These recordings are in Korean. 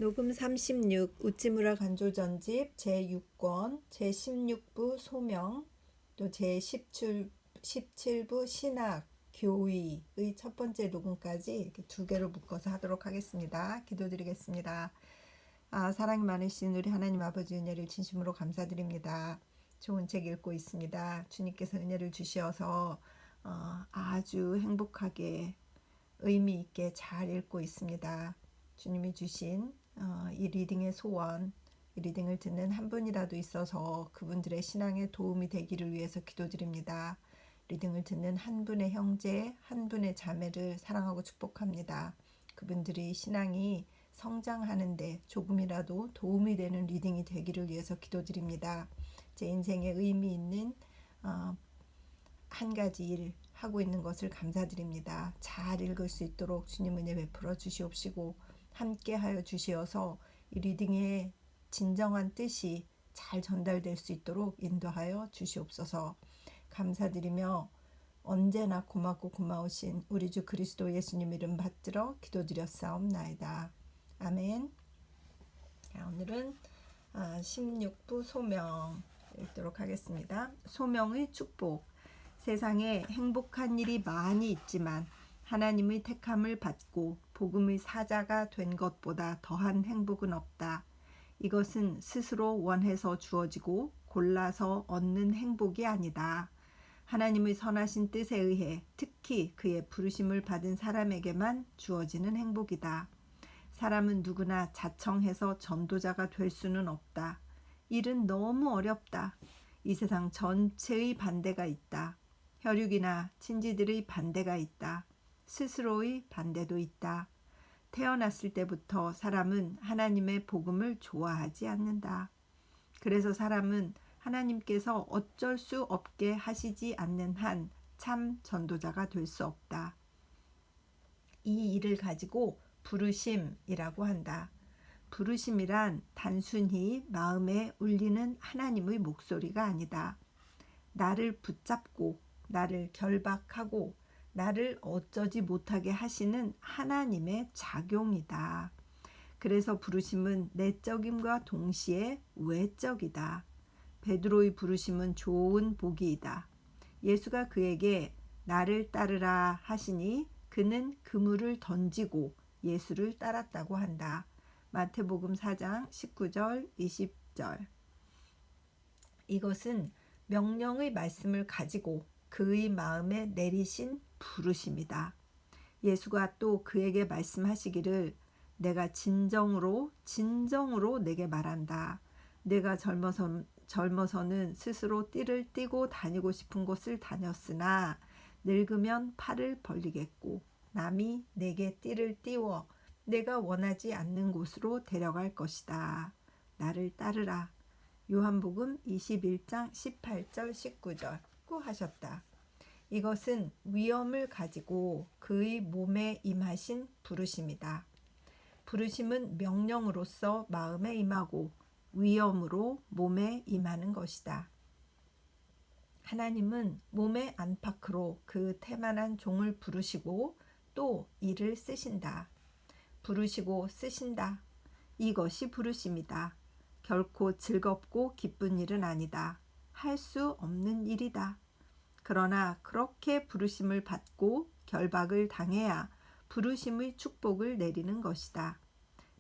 녹음 36 우찌무라 간조전집 제6권 제16부 소명 또 제17부 신학 교의의 첫 번째 녹음까지 이렇게 두 개로 묶어서 하도록 하겠습니다. 기도드리겠습니다. 사랑이 많으신 우리 하나님 아버지 은혜를 진심으로 감사드립니다. 좋은 책 읽고 있습니다. 주님께서 은혜를 주시어서 아주 행복하게 의미 있게 잘 읽고 있습니다. 주님이 주신 이 리딩의 소원, 이 리딩을 듣는 한 분이라도 있어서 그분들의 신앙에 도움이 되기를 위해서 기도드립니다. 리딩을 듣는 한 분의 형제, 한 분의 자매를 사랑하고 축복합니다. 그분들이 신앙이 성장하는데 조금이라도 도움이 되는 리딩이 되기를 위해서 기도드립니다. 제 인생에 의미 있는 한 가지 일 하고 있는 것을 감사드립니다. 잘 읽을 수 있도록 주님 은혜 베풀어 주시옵시고 함께 하여 주시어서 이 리딩의 진정한 뜻이 잘 전달될 수 있도록 인도하여 주시옵소서. 감사드리며 언제나 고맙고 고마우신 우리 주 그리스도 예수님 이름 받들어 기도드렸사옵나이다. 아멘. 오늘은 16부 소명 읽도록 하겠습니다. 소명의 축복. 세상에 행복한 일이 많이 있지만 하나님의 택함을 받고 복음의 사자가 된 것보다 더한 행복은 없다. 이것은 스스로 원해서 주어지고 골라서 얻는 행복이 아니다. 하나님의 선하신 뜻에 의해 특히 그의 부르심을 받은 사람에게만 주어지는 행복이다. 사람은 누구나 자청해서 전도자가 될 수는 없다. 일은 너무 어렵다. 이 세상 전체의 반대가 있다. 혈육이나 친지들의 반대가 있다. 스스로의 반대도 있다. 태어났을 때부터 사람은 하나님의 복음을 좋아하지 않는다. 그래서 사람은 하나님께서 어쩔 수 없게 하시지 않는 한 참 전도자가 될 수 없다. 이 일을 가지고 부르심이라고 한다. 부르심이란 단순히 마음에 울리는 하나님의 목소리가 아니다. 나를 붙잡고 나를 결박하고 나를 어쩌지 못하게 하시는 하나님의 작용이다. 그래서 부르심은 내적임과 동시에 외적이다. 베드로의 부르심은 좋은 복이다. 예수가 그에게 나를 따르라 하시니 그는 그물을 던지고 예수를 따랐다고 한다. 마태복음 4장 19절 20절. 이것은 명령의 말씀을 가지고 그의 마음에 내리신 부르심이다. 예수가 또 그에게 말씀하시기를 내가 진정으로 내게 말한다. 내가 젊어서는 스스로 띠를 띠고 다니고 싶은 곳을 다녔으나 늙으면 팔을 벌리겠고 남이 내게 띠를 띠워 내가 원하지 않는 곳으로 데려갈 것이다. 나를 따르라. 요한복음 21장 18절 19절 고 하셨다. 이것은 위엄을 가지고 그의 몸에 임하신 부르심이다. 부르심은 명령으로서 마음에 임하고 위엄으로 몸에 임하는 것이다. 하나님은 몸의 안팎으로 그 태만한 종을 부르시고 또 일을 쓰신다. 부르시고 쓰신다. 이것이 부르심이다. 결코 즐겁고 기쁜 일은 아니다. 할 수 없는 일이다. 그러나 그렇게 부르심을 받고 결박을 당해야 부르심의 축복을 내리는 것이다.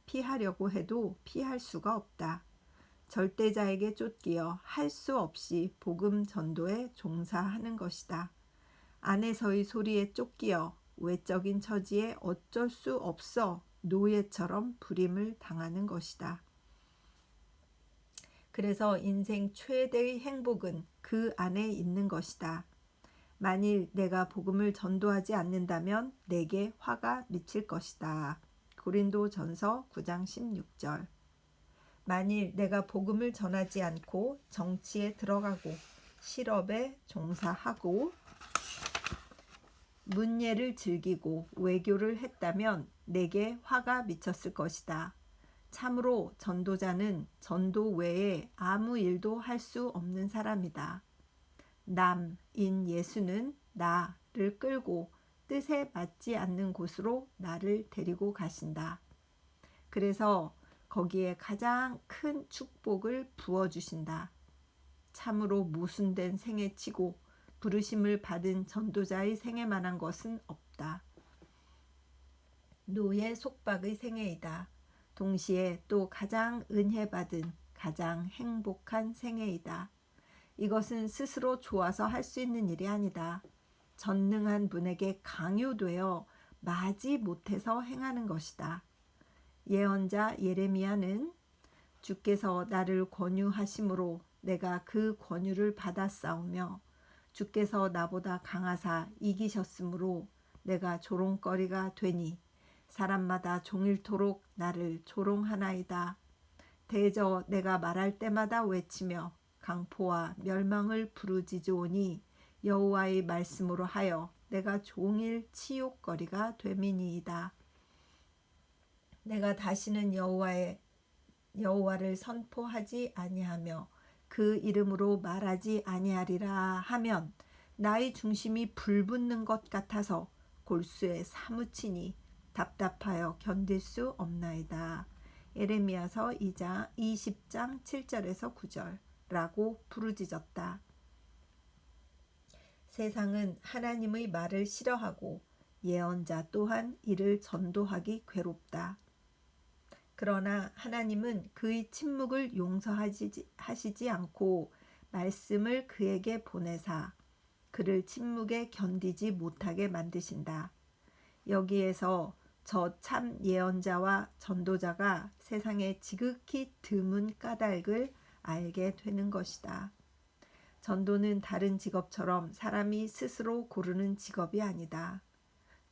피하려고 해도 피할 수가 없다. 절대자에게 쫓기어 할 수 없이 복음 전도에 종사하는 것이다. 안에서의 소리에 쫓기어 외적인 처지에 어쩔 수 없어 노예처럼 불임을 당하는 것이다. 그래서 인생 최대의 행복은 그 안에 있는 것이다. 만일 내가 복음을 전도하지 않는다면 내게 화가 미칠 것이다. 고린도전서 9장 16절. 만일 내가 복음을 전하지 않고 정치에 들어가고 실업에 종사하고 문예를 즐기고 외교를 했다면 내게 화가 미쳤을 것이다. 참으로 전도자는 전도 외에 아무 일도 할 수 없는 사람이다. 남인 예수는 나를 끌고 뜻에 맞지 않는 곳으로 나를 데리고 가신다. 그래서 거기에 가장 큰 축복을 부어주신다. 참으로 모순된 생애치고 부르심을 받은 전도자의 생애만한 것은 없다. 노예 속박의 생애이다. 동시에 또 가장 은혜받은 가장 행복한 생애이다. 이것은 스스로 좋아서 할 수 있는 일이 아니다. 전능한 분에게 강요되어 마지 못해서 행하는 것이다. 예언자 예레미야는 주께서 나를 권유하심으로 내가 그 권유를 받았사오며 주께서 나보다 강하사 이기셨으므로 내가 조롱거리가 되니 사람마다 종일토록 나를 조롱하나이다. 대저 내가 말할 때마다 외치며 강포와 멸망을 부르짖으오니 여호와의 말씀으로 하여 내가 종일 치욕거리가 됨이니이다. 내가 다시는 여호와를 선포하지 아니하며 그 이름으로 말하지 아니하리라 하면 나의 중심이 불붙는 것 같아서 골수에 사무치니 답답하여 견딜 수 없나이다. 예레미야서 20장 7절에서 9절라고 부르짖었다. 세상은 하나님의 말을 싫어하고 예언자 또한 이를 전도하기 괴롭다. 그러나 하나님은 그의 침묵을 용서하시지 않고 말씀을 그에게 보내사 그를 침묵에 견디지 못하게 만드신다. 여기에서 저 참 예언자와 전도자가 세상에 지극히 드문 까닭을 알게 되는 것이다. 전도는 다른 직업처럼 사람이 스스로 고르는 직업이 아니다.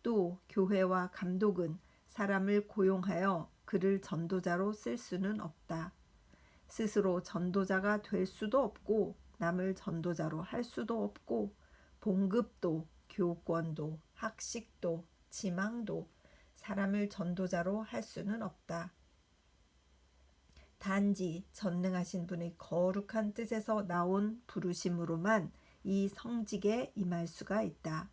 또 교회와 감독은 사람을 고용하여 그를 전도자로 쓸 수는 없다. 스스로 전도자가 될 수도 없고 남을 전도자로 할 수도 없고 봉급도 교권도 학식도 지망도 사람을 전도자로 할 수는 없다. 단지 전능하신 분의 거룩한 뜻에서 나온 부르심으로만 이 성직에 임할 수가 있다.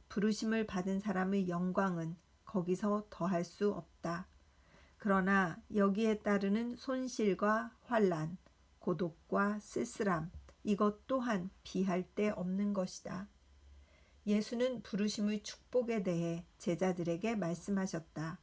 부르심을 받은 사람의 영광은 거기서 더할 수 없다. 그러나 여기에 따르는 손실과 환난, 고독과 쓸쓸함, 이것 또한 비할 데 없는 것이다. 예수는 부르심의 축복에 대해 제자들에게 말씀하셨다.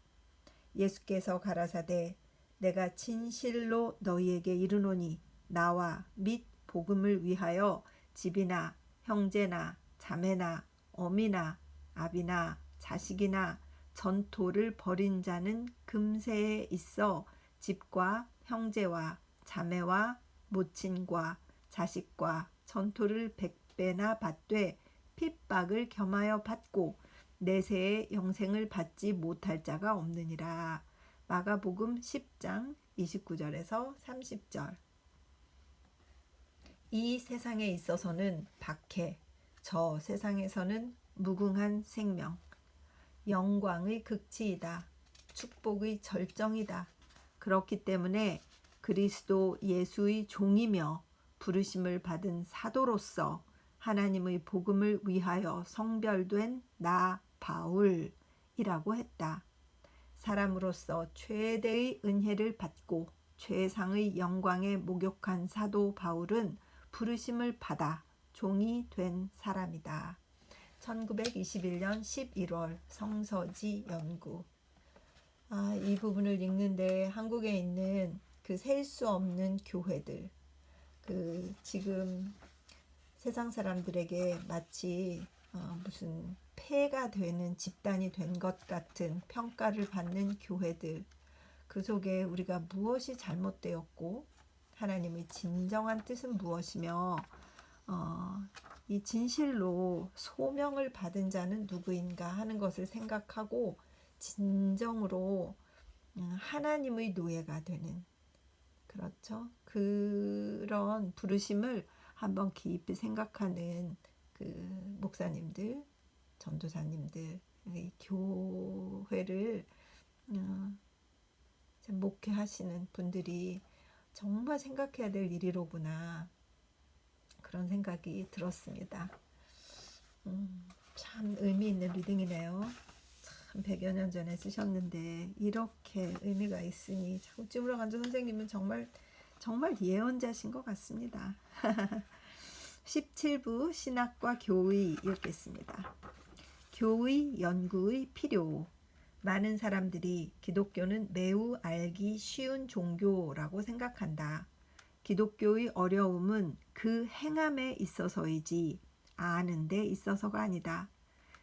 예수께서 가라사대 내가 진실로 너희에게 이르노니 나와 및 복음을 위하여 집이나 형제나 자매나 어미나 아비나 자식이나 전토를 벌인 자는 금세에 있어 집과 형제와 자매와 모친과 자식과 전토를 100배나 받되 핍박을 겸하여 받고 내세의 영생을 받지 못할 자가 없느니라. 마가복음 10장 29절에서 30절. 이 세상에 있어서는 박해, 저 세상에서는 무궁한 생명, 영광의 극치이다. 축복의 절정이다. 그렇기 때문에 그리스도 예수의 종이며 부르심을 받은 사도로서 하나님의 복음을 위하여 성별된 나 바울이라고 했다. 사람으로서 최대의 은혜를 받고 최상의 영광에 목욕한 사도 바울은 부르심을 받아 종이 된 사람이다. 1921년 11월 성서지 연구. 이 부분을 읽는데 한국에 있는 그 셀 수 없는 교회들, 그 지금 세상 사람들에게 마치 무슨 폐가 되는 집단이 된 것 같은 평가를 받는 교회들, 그 속에 우리가 무엇이 잘못되었고 하나님의 진정한 뜻은 무엇이며 이 진실로 소명을 받은 자는 누구인가 하는 것을 생각하고 진정으로 하나님의 노예가 되는, 그렇죠? 그런 부르심을 한번 깊이 생각하는 그 목사님들, 전도사님들, 이 교회를 목회하시는 분들이 정말 생각해야 될 일이로구나, 그런 생각이 들었습니다. 참 의미 있는 리딩이네요. 참 한 100여 년 전에 쓰셨는데 이렇게 의미가 있으니 자꾸 찌물어간조 선생님은 정말 예언자신 것 같습니다. 17부 신학과 교의 읽겠습니다. 교의 연구의 필요. 많은 사람들이 기독교는 매우 알기 쉬운 종교라고 생각한다. 기독교의 어려움은 그 행함에 있어서이지 아는 데 있어서가 아니다.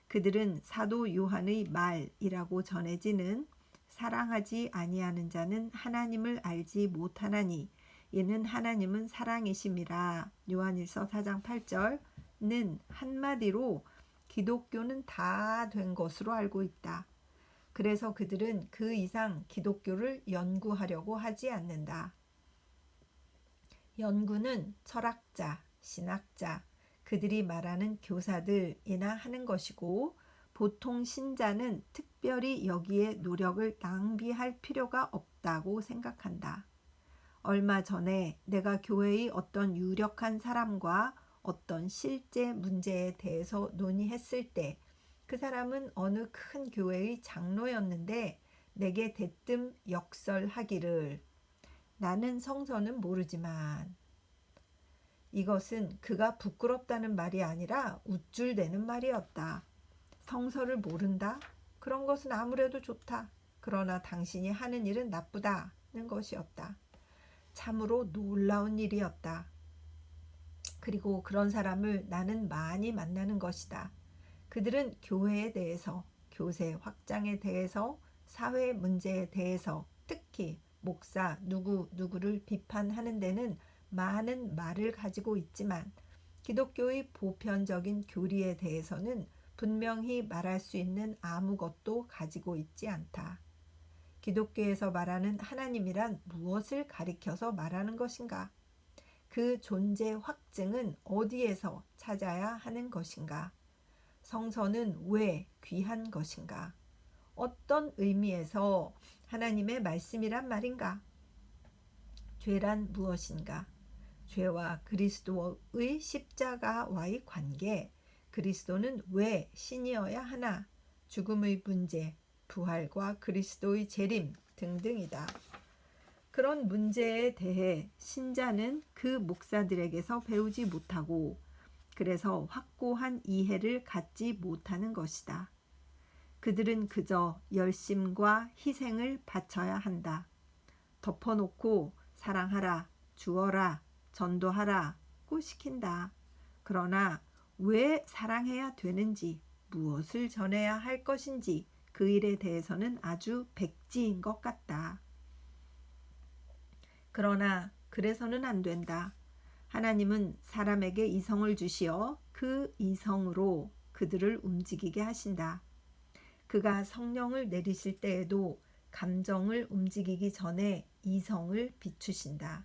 그들은 사도 요한의 말이라고 전해지는 사랑하지 아니하는 자는 하나님을 알지 못하나니 이는 하나님은 사랑이심이라 요한일서 4장 8절는 한마디로 기독교는 다 된 것으로 알고 있다. 그래서 그들은 그 이상 기독교를 연구하려고 하지 않는다. 연구는 철학자, 신학자, 그들이 말하는 교사들이나 하는 것이고 보통 신자는 특별히 여기에 노력을 낭비할 필요가 없다고 생각한다. 얼마 전에 내가 교회의 어떤 유력한 사람과 어떤 실제 문제에 대해서 논의했을 때 그 사람은 어느 큰 교회의 장로였는데 내게 대뜸 역설하기를 나는 성서는 모르지만 이것은 그가 부끄럽다는 말이 아니라 우쭐대는 말이었다. 성서를 모른다? 그런 것은 아무래도 좋다. 그러나 당신이 하는 일은 나쁘다는 것이었다. 참으로 놀라운 일이었다. 그리고 그런 사람을 나는 많이 만나는 것이다. 그들은 교회에 대해서, 교세 확장에 대해서, 사회 문제에 대해서, 특히 목사 누구를 비판하는 데는 많은 말을 가지고 있지만 기독교의 보편적인 교리에 대해서는 분명히 말할 수 있는 아무것도 가지고 있지 않다. 기독교에서 말하는 하나님이란 무엇을 가리켜서 말하는 것인가? 그 존재 확증은 어디에서 찾아야 하는 것인가? 성서는 왜 귀한 것인가? 어떤 의미에서 하나님의 말씀이란 말인가? 죄란 무엇인가? 죄와 그리스도의 십자가와의 관계, 그리스도는 왜 신이어야 하나? 죽음의 문제, 부활과 그리스도의 재림 등등이다. 그런 문제에 대해 신자는 그 목사들에게서 배우지 못하고 그래서 확고한 이해를 갖지 못하는 것이다. 그들은 그저 열심과 희생을 바쳐야 한다. 덮어놓고 사랑하라, 주어라, 전도하라고 시킨다. 그러나 왜 사랑해야 되는지, 무엇을 전해야 할 것인지 그 일에 대해서는 아주 백지인 것 같다. 그러나 그래서는 안 된다. 하나님은 사람에게 이성을 주시어 그 이성으로 그들을 움직이게 하신다. 그가 성령을 내리실 때에도 감정을 움직이기 전에 이성을 비추신다.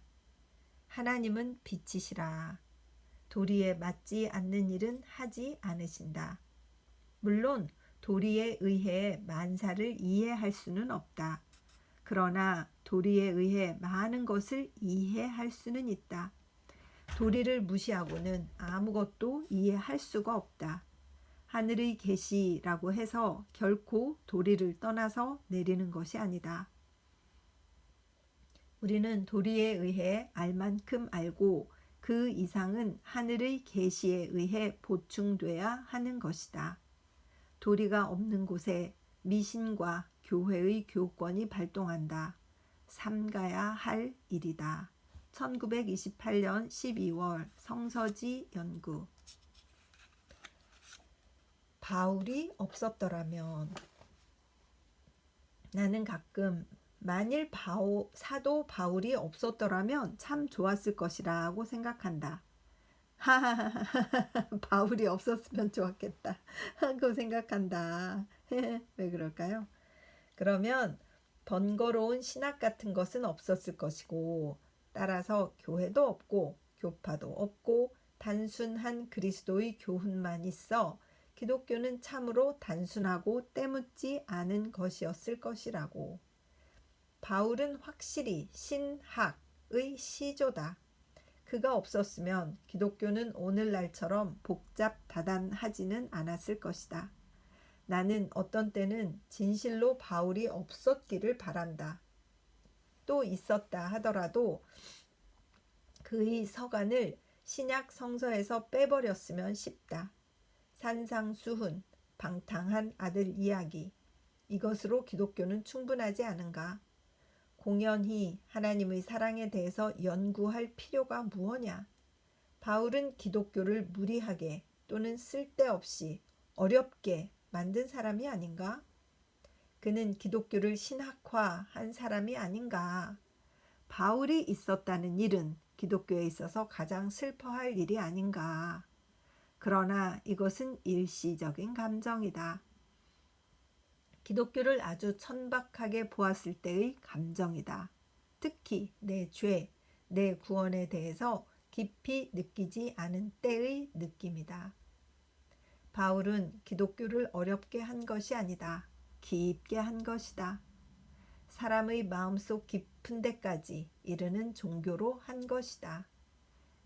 하나님은 빛이시라. 도리에 맞지 않는 일은 하지 않으신다. 물론 도리에 의해 만사를 이해할 수는 없다. 그러나 도리에 의해 많은 것을 이해할 수는 있다. 도리를 무시하고는 아무것도 이해할 수가 없다. 하늘의 계시라고 해서 결코 도리를 떠나서 내리는 것이 아니다. 우리는 도리에 의해 알 만큼 알고 그 이상은 하늘의 계시에 의해 보충돼야 하는 것이다. 도리가 없는 곳에 미신과 교회의 교권이 발동한다. 삼가야 할 일이다. 1928년 12월 성서지 연구. 바울이 없었더라면 나는 가끔 만일 사도 바울이 없었더라면 참 좋았을 것이라고 생각한다. 바울이 없었으면 좋았겠다 하고 생각한다. 왜 그럴까요? 그러면 번거로운 신학 같은 것은 없었을 것이고 따라서 교회도 없고 교파도 없고 단순한 그리스도의 교훈만 있어 기독교는 참으로 단순하고 때묻지 않은 것이었을 것이라고. 바울은 확실히 신학의 시조다. 그가 없었으면 기독교는 오늘날처럼 복잡 다단하지는 않았을 것이다. 나는 어떤 때는 진실로 바울이 없었기를 바란다. 또 있었다 하더라도 그의 서간을 신약 성서에서 빼버렸으면 싶다. 산상수훈, 방탕한 아들 이야기, 이것으로 기독교는 충분하지 않은가? 공연히 하나님의 사랑에 대해서 연구할 필요가 무엇냐? 바울은 기독교를 무리하게 또는 쓸데없이 어렵게 만든 사람이 아닌가? 그는 기독교를 신학화한 사람이 아닌가? 바울이 있었다는 일은 기독교에 있어서 가장 슬퍼할 일이 아닌가? 그러나 이것은 일시적인 감정이다. 기독교를 아주 천박하게 보았을 때의 감정이다. 특히 내 죄, 내 구원에 대해서 깊이 느끼지 않은 때의 느낌이다. 바울은 기독교를 어렵게 한 것이 아니다. 깊게 한 것이다. 사람의 마음속 깊은 데까지 이르는 종교로 한 것이다.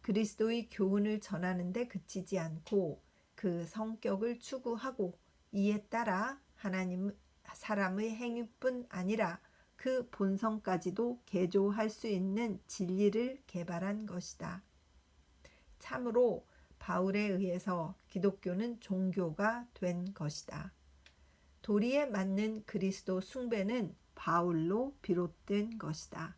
그리스도의 교훈을 전하는 데 그치지 않고 그 성격을 추구하고 이에 따라 하나님 사람의 행위뿐 아니라 그 본성까지도 개조할 수 있는 진리를 개발한 것이다. 참으로 바울에 의해서 기독교는 종교가 된 것이다. 도리에 맞는 그리스도 숭배는 바울로 비롯된 것이다.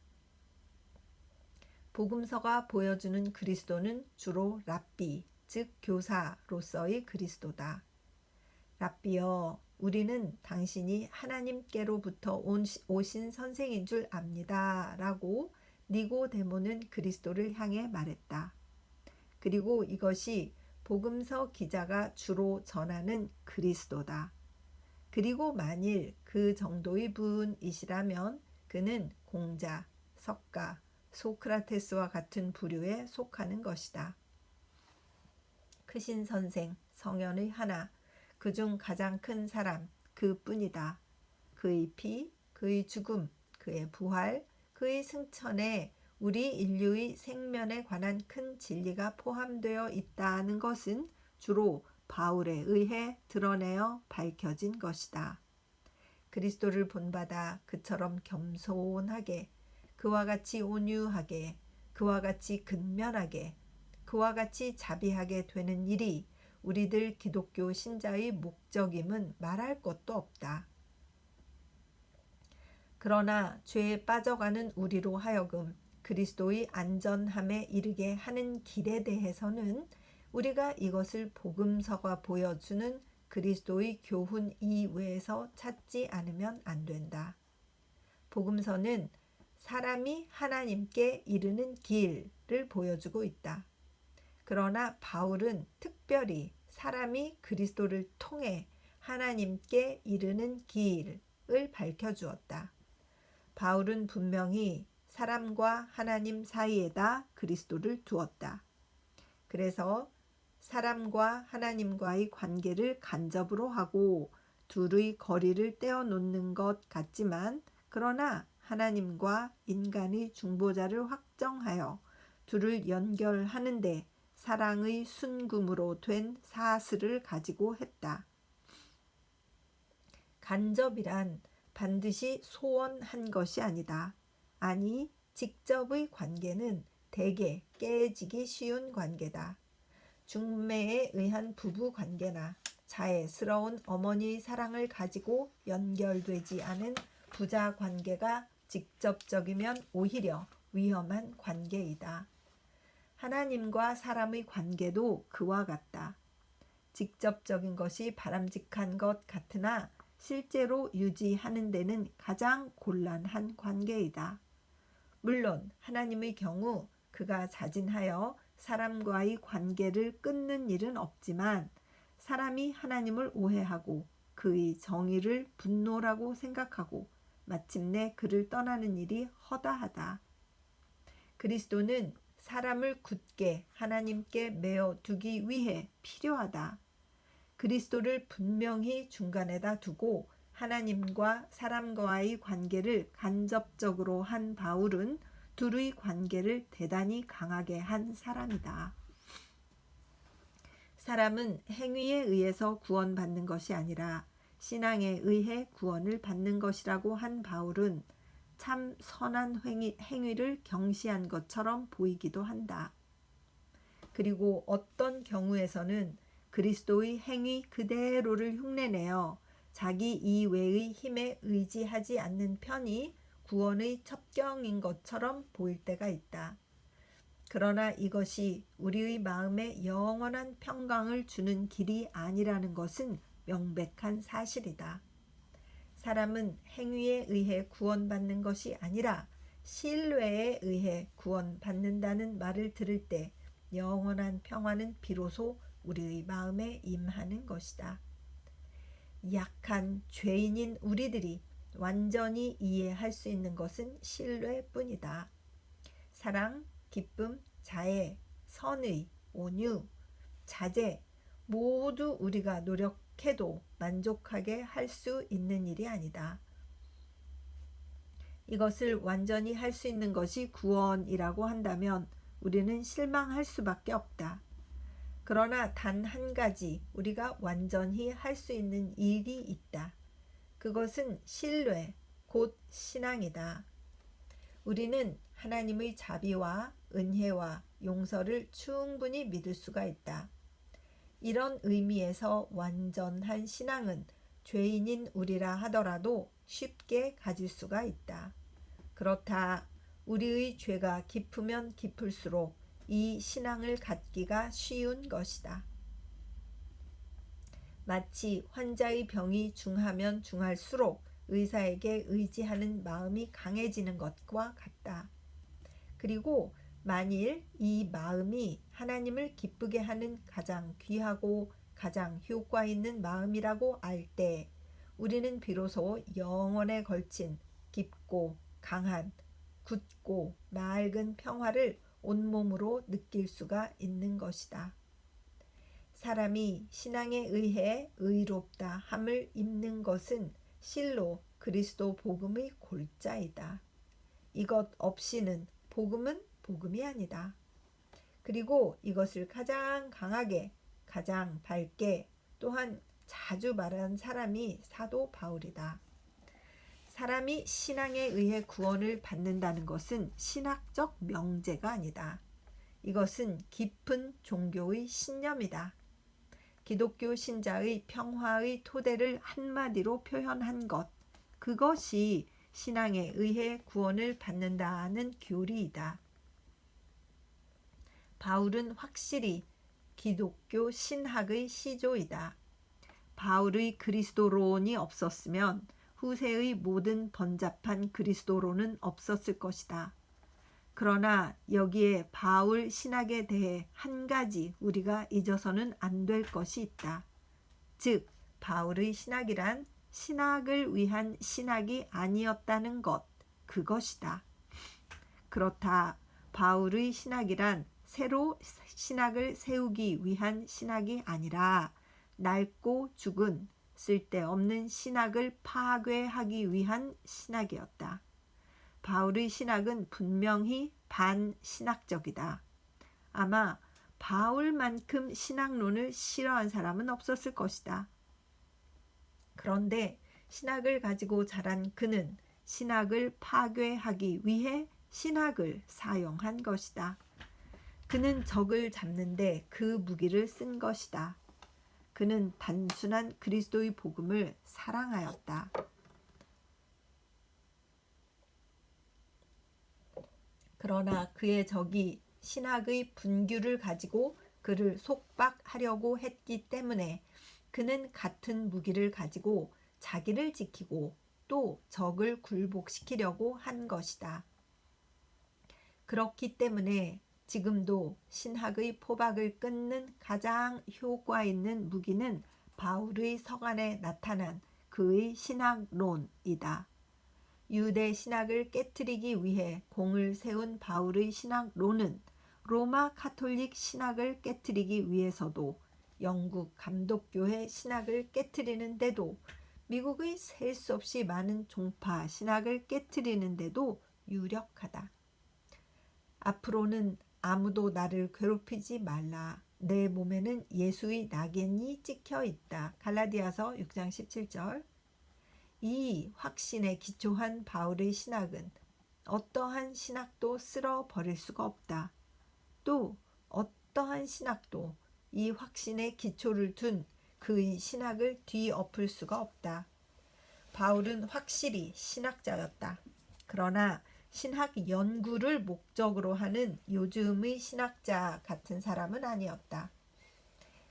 복음서가 보여주는 그리스도는 주로 랍비, 즉 교사로서의 그리스도다. 랍비여, 우리는 당신이 하나님께로부터 오신 선생인 줄 압니다. 라고 니고데모는 그리스도를 향해 말했다. 그리고 이것이 복음서 기자가 주로 전하는 그리스도다. 그리고 만일 그 정도의 분이시라면 그는 공자, 석가, 소크라테스와 같은 부류에 속하는 것이다. 크신 선생, 성현의 하나, 그중 가장 큰 사람, 그뿐이다. 그의 피, 그의 죽음, 그의 부활, 그의 승천에 우리 인류의 생면에 관한 큰 진리가 포함되어 있다는 것은 주로 바울에 의해 드러내어 밝혀진 것이다. 그리스도를 본받아 그처럼 겸손하게, 그와 같이 온유하게, 그와 같이 근면하게, 그와 같이 자비하게 되는 일이 우리들 기독교 신자의 목적임은 말할 것도 없다. 그러나 죄에 빠져가는 우리로 하여금 그리스도의 안전함에 이르게 하는 길에 대해서는 우리가 이것을 복음서가 보여주는 그리스도의 교훈 이외에서 찾지 않으면 안 된다. 복음서는 사람이 하나님께 이르는 길을 보여주고 있다. 그러나 바울은 특별히 사람이 그리스도를 통해 하나님께 이르는 길을 밝혀주었다. 바울은 분명히 사람과 하나님 사이에다 그리스도를 두었다. 그래서 사람과 하나님과의 관계를 간접으로 하고 둘의 거리를 떼어놓는 것 같지만, 그러나 하나님과 인간의 중보자를 확정하여 둘을 연결하는데 사랑의 순금으로 된 사슬을 가지고 했다. 간접이란 반드시 소원한 것이 아니다. 아니, 직접의 관계는 대개 깨지기 쉬운 관계다. 중매에 의한 부부 관계나 자애스러운 어머니의 사랑을 가지고 연결되지 않은 부자 관계가 직접적이면 오히려 위험한 관계이다. 하나님과 사람의 관계도 그와 같다. 직접적인 것이 바람직한 것 같으나 실제로 유지하는 데는 가장 곤란한 관계이다. 물론 하나님의 경우 그가 자진하여 사람과의 관계를 끊는 일은 없지만, 사람이 하나님을 오해하고 그의 정의를 분노라고 생각하고 마침내 그를 떠나는 일이 허다하다. 그리스도는 사람을 굳게 하나님께 메어 두기 위해 필요하다. 그리스도를 분명히 중간에다 두고 하나님과 사람과의 관계를 간접적으로 한 바울은 둘의 관계를 대단히 강하게 한 사람이다. 사람은 행위에 의해서 구원받는 것이 아니라 신앙에 의해 구원을 받는 것이라고 한 바울은 참 선한 행위를 경시한 것처럼 보이기도 한다. 그리고 어떤 경우에서는 그리스도의 행위 그대로를 흉내내어 자기 이외의 힘에 의지하지 않는 편이 구원의 첩경인 것처럼 보일 때가 있다. 그러나 이것이 우리의 마음에 영원한 평강을 주는 길이 아니라는 것은 명백한 사실이다. 사람은 행위에 의해 구원받는 것이 아니라 신뢰에 의해 구원받는다는 말을 들을 때 영원한 평화는 비로소 우리의 마음에 임하는 것이다. 약한 죄인인 우리들이 완전히 이해할 수 있는 것은 신뢰뿐이다. 사랑, 기쁨, 자애, 선의, 온유, 자제 모두 우리가 노력해도 만족하게 할 수 있는 일이 아니다. 이것을 완전히 할 수 있는 것이 구원이라고 한다면 우리는 실망할 수밖에 없다. 그러나 단 한 가지 우리가 완전히 할 수 있는 일이 있다. 그것은 신뢰, 곧 신앙이다. 우리는 하나님의 자비와 은혜와 용서를 충분히 믿을 수가 있다. 이런 의미에서 완전한 신앙은 죄인인 우리라 하더라도 쉽게 가질 수가 있다. 그렇다. 우리의 죄가 깊으면 깊을수록 이 신앙을 갖기가 쉬운 것이다. 마치 환자의 병이 중하면 중할수록 의사에게 의지하는 마음이 강해지는 것과 같다. 그리고 만일 이 마음이 하나님을 기쁘게 하는 가장 귀하고 가장 효과 있는 마음이라고 알 때 우리는 비로소 영원에 걸친 깊고 강한 굳고 맑은 평화를 온몸으로 느낄 수가 있는 것이다. 사람이 신앙에 의해 의롭다 함을 입는 것은 실로 그리스도 복음의 골자이다. 이것 없이는 복음은 복음이 아니다. 그리고 이것을 가장 강하게, 가장 밝게, 또한 자주 말한 사람이 사도 바울이다. 사람이 신앙에 의해 구원을 받는다는 것은 신학적 명제가 아니다. 이것은 깊은 종교의 신념이다. 기독교 신자의 평화의 토대를 한마디로 표현한 것, 그것이 신앙에 의해 구원을 받는다는 교리이다. 바울은 확실히 기독교 신학의 시조이다. 바울의 그리스도론이 없었으면 후세의 모든 번잡한 그리스도론은 없었을 것이다. 그러나 여기에 바울 신학에 대해 한 가지 우리가 잊어서는 안 될 것이 있다. 즉, 바울의 신학이란 신학을 위한 신학이 아니었다는 것, 그것이다. 그렇다. 바울의 신학이란 새로 신학을 세우기 위한 신학이 아니라 낡고 죽은 쓸데없는 신학을 파괴하기 위한 신학이었다. 바울의 신학은 분명히 반신학적이다. 아마 바울만큼 신학론을 싫어한 사람은 없었을 것이다. 그런데 신학을 가지고 자란 그는 신학을 파괴하기 위해 신학을 사용한 것이다. 그는 적을 잡는데 그 무기를 쓴 것이다. 그는 단순한 그리스도의 복음을 사랑하였다. 그러나 그의 적이 신학의 분규를 가지고 그를 속박하려고 했기 때문에 그는 같은 무기를 가지고 자기를 지키고 또 적을 굴복시키려고 한 것이다. 그렇기 때문에 지금도 신학의 포박을 끊는 가장 효과 있는 무기는 바울의 서간에 나타난 그의 신학론이다. 유대 신학을 깨트리기 위해 공을 세운 바울의 신학론은 로마 카톨릭 신학을 깨트리기 위해서도, 영국 감독교회 신학을 깨트리는데도, 미국의 셀 수 없이 많은 종파 신학을 깨트리는데도 유력하다. 앞으로는 아무도 나를 괴롭히지 말라. 내 몸에는 예수의 낙인이 찍혀 있다. 갈라디아서 6장 17절. 이 확신에 기초한 바울의 신학은 어떠한 신학도 쓸어 버릴 수가 없다. 또 어떠한 신학도 이 확신에 기초를 둔 그의 신학을 뒤엎을 수가 없다. 바울은 확실히 신학자였다. 그러나 신학 연구를 목적으로 하는 요즘의 신학자 같은 사람은 아니었다.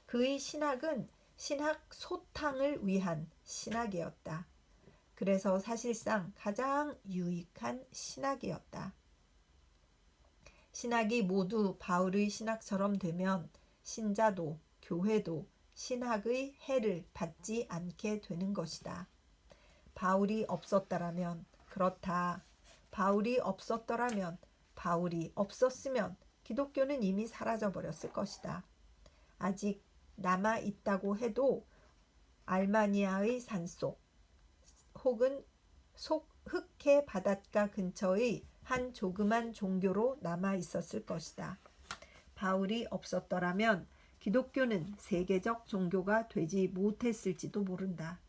그의 신학은 신학 소탕을 위한 신학이었다. 그래서 사실상 가장 유익한 신학이었다. 신학이 모두 바울의 신학처럼 되면 신자도 교회도 신학의 해를 받지 않게 되는 것이다. 바울이 없었더라면, 그렇다. 바울이 없었더라면, 바울이 없었으면 기독교는 이미 사라져 버렸을 것이다. 아직 남아 있다고 해도 알마니아의 산속 혹은 흑해 바닷가 근처의 한 조그만 종교로 남아 있었을 것이다. 바울이 없었더라면 기독교는 세계적 종교가 되지 못했을지도 모른다.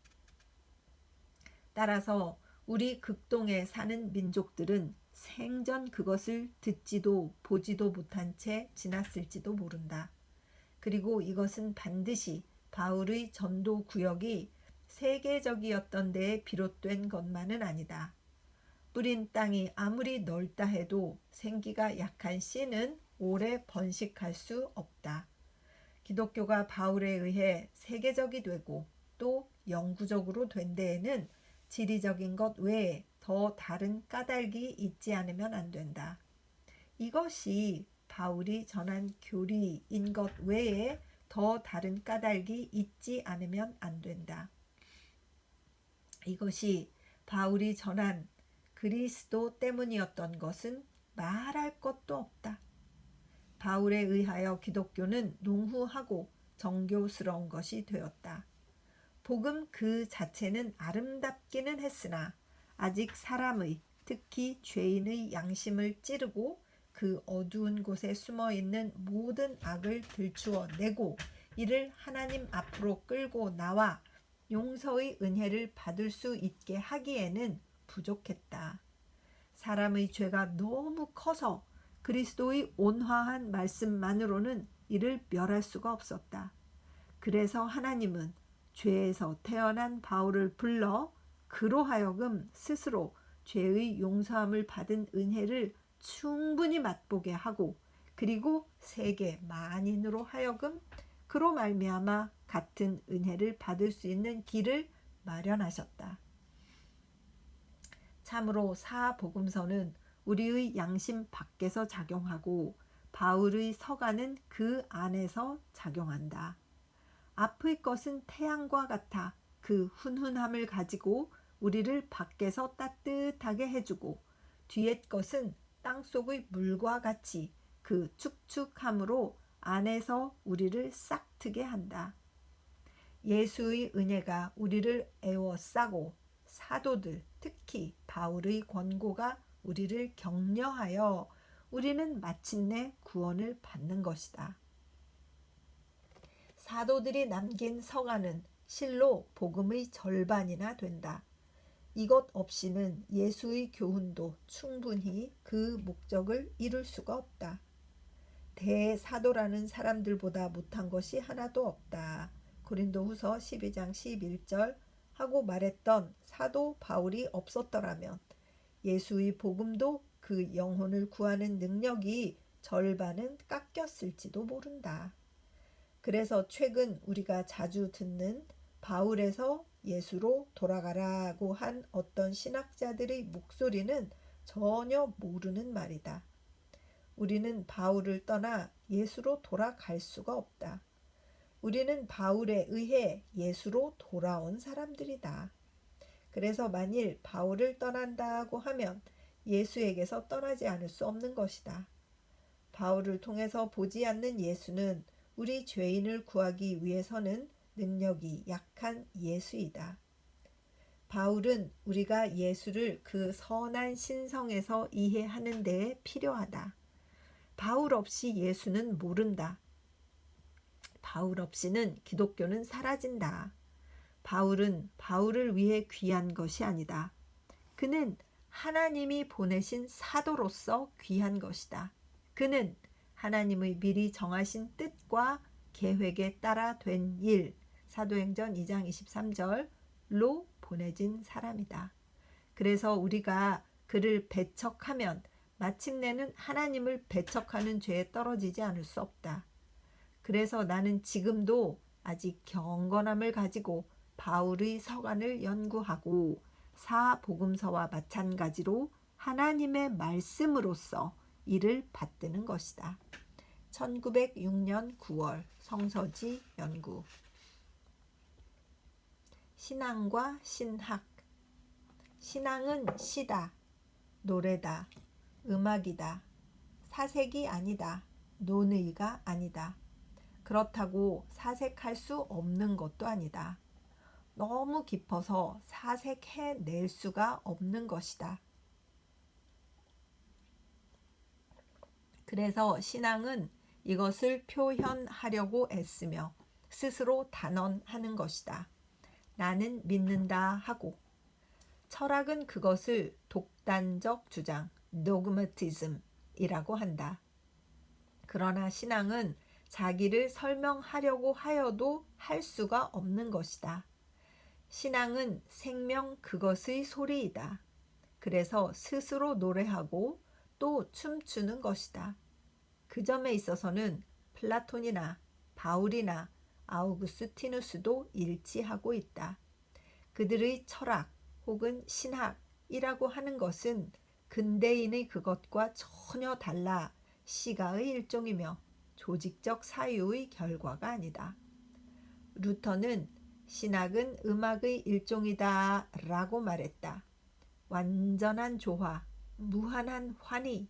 따라서 우리 극동에 사는 민족들은 생전 그것을 듣지도 보지도 못한 채 지났을지도 모른다. 그리고 이것은 반드시 바울의 전도 구역이 세계적이었던 데에 비롯된 것만은 아니다. 뿌린 땅이 아무리 넓다 해도 생기가 약한 씨는 오래 번식할 수 없다. 기독교가 바울에 의해 세계적이 되고 또 영구적으로 된 데에는 지리적인 것 외에 더 다른 까닭이 있지 않으면 안 된다. 이것이 바울이 전한 교리인 것 외에 더 다른 까닭이 있지 않으면 안 된다. 이것이 바울이 전한 그리스도 때문이었던 것은 말할 것도 없다. 바울에 의하여 기독교는 농후하고 정교스러운 것이 되었다. 복음 그 자체는 아름답기는 했으나 아직 사람의, 특히 죄인의 양심을 찌르고 그 어두운 곳에 숨어있는 모든 악을 들추어내고 이를 하나님 앞으로 끌고 나와 용서의 은혜를 받을 수 있게 하기에는 부족했다. 사람의 죄가 너무 커서 그리스도의 온화한 말씀만으로는 이를 멸할 수가 없었다. 그래서 하나님은 죄에서 태어난 바울을 불러 그로 하여금 스스로 죄의 용서함을 받은 은혜를 충분히 맛보게 하고 그리고 세계 만인으로 하여금 그로 말미암아 같은 은혜를 받을 수 있는 길을 마련하셨다. 참으로 사복음서는 우리의 양심 밖에서 작용하고 바울의 서가는 그 안에서 작용한다. 앞의 것은 태양과 같아 그 훈훈함을 가지고 우리를 밖에서 따뜻하게 해주고 뒤의 것은 땅속의 물과 같이 그 축축함으로 안에서 우리를 싹트게 한다. 예수의 은혜가 우리를 애워싸고 사도들, 특히 바울의 권고가 우리를 격려하여 우리는 마침내 구원을 받는 것이다. 사도들이 남긴 서가는 실로 복음의 절반이나 된다. 이것 없이는 예수의 교훈도 충분히 그 목적을 이룰 수가 없다. 대사도라는 사람들보다 못한 것이 하나도 없다. 고린도후서 12장 11절 하고 말했던 사도 바울이 없었더라면 예수의 복음도 그 영혼을 구하는 능력이 절반은 깎였을지도 모른다. 그래서 최근 우리가 자주 듣는 바울에서 예수로 돌아가라고 한 어떤 신학자들의 목소리는 전혀 모르는 말이다. 우리는 바울을 떠나 예수로 돌아갈 수가 없다. 우리는 바울에 의해 예수로 돌아온 사람들이다. 그래서 만일 바울을 떠난다고 하면 예수에게서 떠나지 않을 수 없는 것이다. 바울을 통해서 보지 않는 예수는 우리 죄인을 구하기 위해서는 능력이 약한 예수이다. 바울은 우리가 예수를 그 선한 신성에서 이해하는 데에 필요하다. 바울 없이 예수는 모른다. 바울 없이는 기독교는 사라진다. 바울은 바울을 위해 귀한 것이 아니다. 그는 하나님이 보내신 사도로서 귀한 것이다. 그는 하나님의 미리 정하신 뜻과 계획에 따라 된 일, 사도행전 2장 23절로 보내진 사람이다. 그래서 우리가 그를 배척하면 마침내는 하나님을 배척하는 죄에 떨어지지 않을 수 없다. 그래서 나는 지금도 아직 경건함을 가지고 바울의 서간을 연구하고 사복음서와 마찬가지로 하나님의 말씀으로서 이를 받드는 것이다. 1906년 9월 성서지 연구. 신앙과 신학. 신앙은 시다, 노래다, 음악이다, 사색이 아니다, 논의가 아니다. 그렇다고 사색할 수 없는 것도 아니다. 너무 깊어서 사색해낼 수가 없는 것이다. 그래서 신앙은 이것을 표현하려고 애쓰며 스스로 단언하는 것이다. 나는 믿는다 하고, 철학은 그것을 독단적 주장, dogmatism이라고 한다. 그러나 신앙은 자기를 설명하려고 하여도 할 수가 없는 것이다. 신앙은 생명 그것의 소리이다. 그래서 스스로 노래하고 또 춤추는 것이다. 그 점에 있어서는 플라톤이나 바울이나 아우구스티누스도 일치하고 있다. 그들의 철학 혹은 신학이라고 하는 것은 근대인의 그것과 전혀 달라 시가의 일종이며 조직적 사유의 결과가 아니다. 루터는 신학은 음악의 일종이다 라고 말했다. 완전한 조화, 무한한 환희,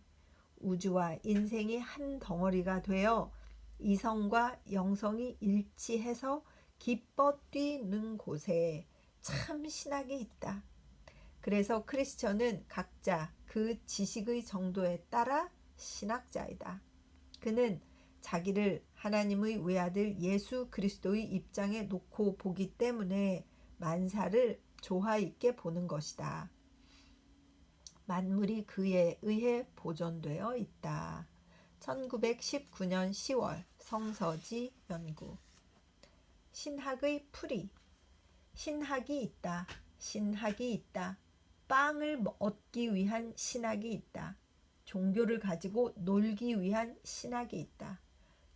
우주와 인생이 한 덩어리가 되어 이성과 영성이 일치해서 기뻐 뛰는 곳에 참 신학이 있다. 그래서 크리스천은 각자 그 지식의 정도에 따라 신학자이다. 그는 자기를 하나님의 외아들 예수 그리스도의 입장에 놓고 보기 때문에 만사를 조화 있게 보는 것이다. 만물이 그에 의해 보존되어 있다. 1919년 10월 성서지 연구. 신학의 풀이. 신학이 있다. 신학이 있다. 빵을 얻기 위한 신학이 있다. 종교를 가지고 놀기 위한 신학이 있다.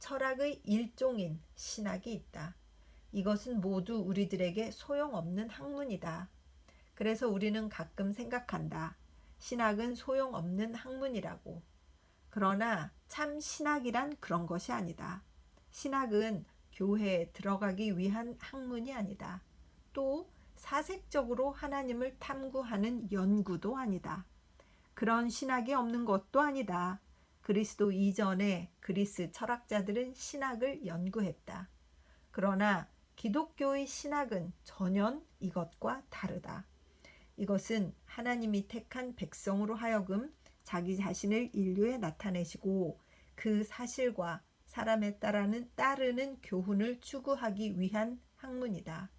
철학의 일종인 신학이 있다. 이것은 모두 우리들에게 소용없는 학문이다. 그래서 우리는 가끔 생각한다. 신학은 소용없는 학문이라고. 그러나 참 신학이란 그런 것이 아니다. 신학은 교회에 들어가기 위한 학문이 아니다. 또 사색적으로 하나님을 탐구하는 연구도 아니다. 그런 신학이 없는 것도 아니다. 그리스도 이전에 그리스 철학자들은 신학을 연구했다. 그러나 기독교의 신학은 전혀 이것과 다르다. 이것은 하나님이 택한 백성으로 하여금 자기 자신을 인류에 나타내시고 그 사실과 사람에 따르는 교훈을 추구하기 위한 학문이다.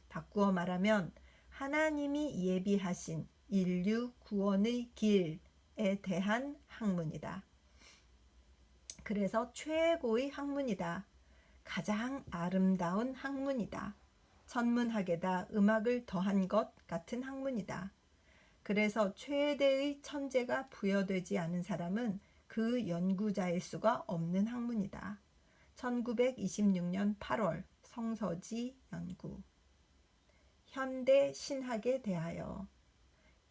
바꾸어 말하면 하나님이 예비하신 인류 구원의 길에 대한 학문이다. 그래서 최고의 학문이다. 가장 아름다운 학문이다. 천문학에다 음악을 더한 것 같은 학문이다. 그래서 최대의 천재가 부여되지 않은 사람은 그 연구자일 수가 없는 학문이다. 1926년 8월 성서지 연구. 현대 신학에 대하여.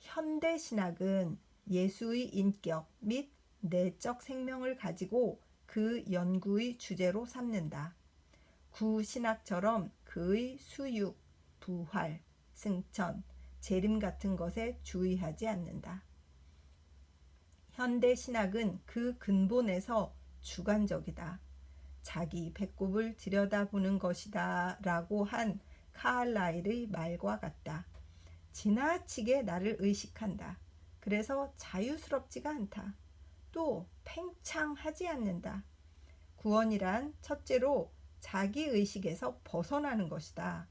현대 신학은 예수의 인격 및 내적 생명을 가지고 그 연구의 주제로 삼는다. 구신학처럼 그의 수육, 부활, 승천, 재림 같은 것에 주의하지 않는다. 현대 신학은 그 근본에서 주관적이다. 자기 배꼽을 들여다보는 것이다 라고 한 카를라일의 말과 같다. 지나치게 나를 의식한다. 그래서 자유스럽지가 않다. 또 팽창하지 않는다. 구원이란 첫째로 자기 의식에서 벗어나는 것이다.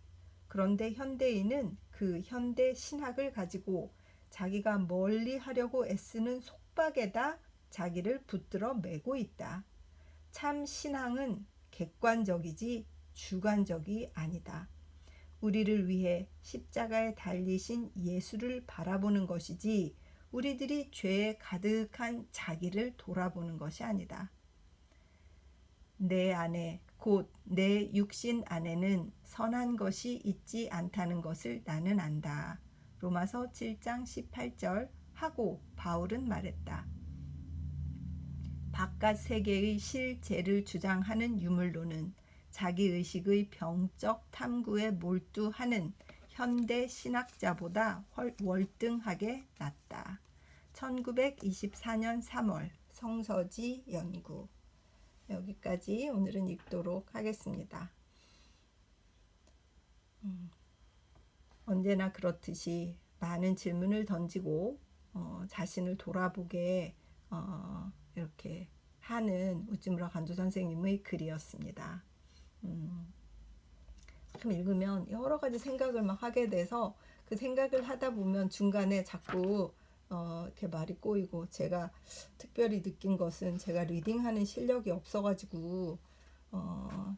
그런데 현대인은 그 현대 신학을 가지고 자기가 멀리 하려고 애쓰는 속박에다 자기를 붙들어 매고 있다. 참 신앙은 객관적이지 주관적이 아니다. 우리를 위해 십자가에 달리신 예수를 바라보는 것이지 우리들이 죄에 가득한 자기를 돌아보는 것이 아니다. 내 안에 곧 내 육신 안에는 선한 것이 있지 않다는 것을 나는 안다. 로마서 7장 18절 하고 바울은 말했다. 바깥 세계의 실제를 주장하는 유물론은 자기의식의 병적 탐구에 몰두하는 현대 신학자보다 월등하게 낫다. 1924년 3월 성서지 연구. 여기까지 오늘은 읽도록 하겠습니다. 언제나 그렇듯이 많은 질문을 던지고 자신을 돌아보게 이렇게 하는 우찌무라 간조 선생님의 글이었습니다. 참 읽으면 여러 가지 생각을 막 하게 돼서 그 생각을 하다 보면 중간에 자꾸 이렇게 말이 꼬이고, 제가 특별히 느낀 것은 제가 리딩하는 실력이 없어가지고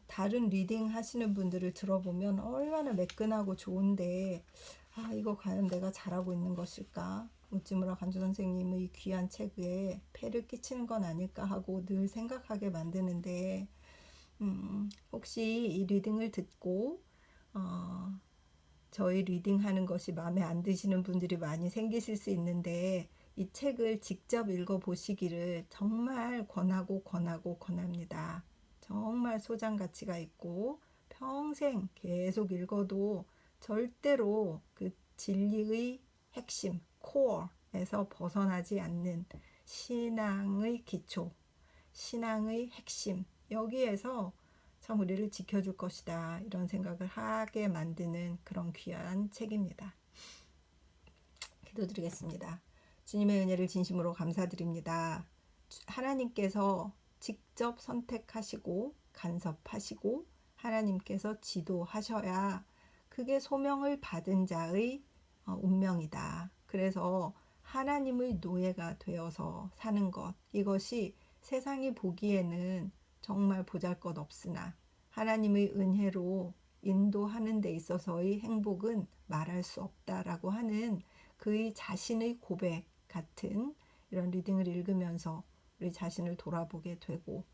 다른 리딩 하시는 분들을 들어보면 얼마나 매끈하고 좋은데 이거 과연 내가 잘하고 있는 것일까? 우찌무라 간조 선생님의 귀한 책에 폐를 끼치는 건 아닐까 하고 늘 생각하게 만드는데, 혹시 이 리딩을 듣고 저희 리딩하는 것이 마음에 안 드시는 분들이 많이 생기실 수 있는데, 이 책을 직접 읽어보시기를 정말 권합니다. 정말 소장 가치가 있고 평생 계속 읽어도 절대로 그 진리의 핵심, 코어에서 벗어나지 않는 신앙의 기초, 신앙의 핵심, 여기에서 참 우리를 지켜줄 것이다, 이런 생각을 하게 만드는 그런 귀한 책입니다. 기도드리겠습니다. 주님의 은혜를 진심으로 감사드립니다. 하나님께서 직접 선택하시고 간섭하시고 하나님께서 지도하셔야 그게 소명을 받은 자의 운명이다. 그래서 하나님의 노예가 되어서 사는 것, 이것이 세상이 보기에는 정말 보잘것없으나 하나님의 은혜로 인도하는 데 있어서의 행복은 말할 수 없다라고 하는 그의 자신의 고백 같은 이런 리딩을 읽으면서 우리 자신을 돌아보게 되고,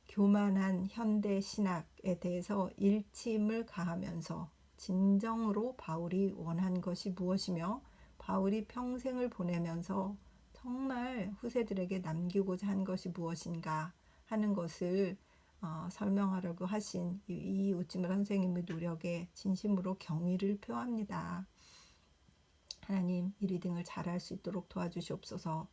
교만한 현대 신학에 대해서 일침을 가하면서 진정으로 바울이 원한 것이 무엇이며 바울이 평생을 보내면서 정말 후세들에게 남기고자 한 것이 무엇인가 하는 것을 설명하려고 하신 이 우찌무라 선생님의 노력에 진심으로 경의를 표합니다. 하나님, 이 리딩을 잘할 수 있도록 도와주시옵소서.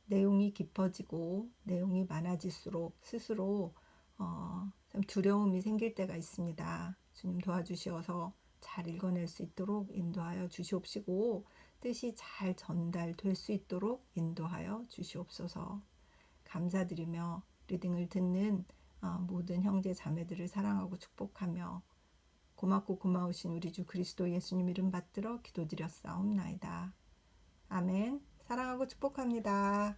내용이 깊어지고 내용이 많아질수록 스스로 참 두려움이 생길 때가 있습니다. 주님 도와주시어서 잘 읽어낼 수 있도록 인도하여 주시옵시고, 뜻이 잘 전달될 수 있도록 인도하여 주시옵소서. 감사드리며 리딩을 듣는 모든 형제 자매들을 사랑하고 축복하며 고맙고 고마우신 우리 주 그리스도 예수님 이름 받들어 기도드렸사옵나이다. 아멘. 사랑하고 축복합니다.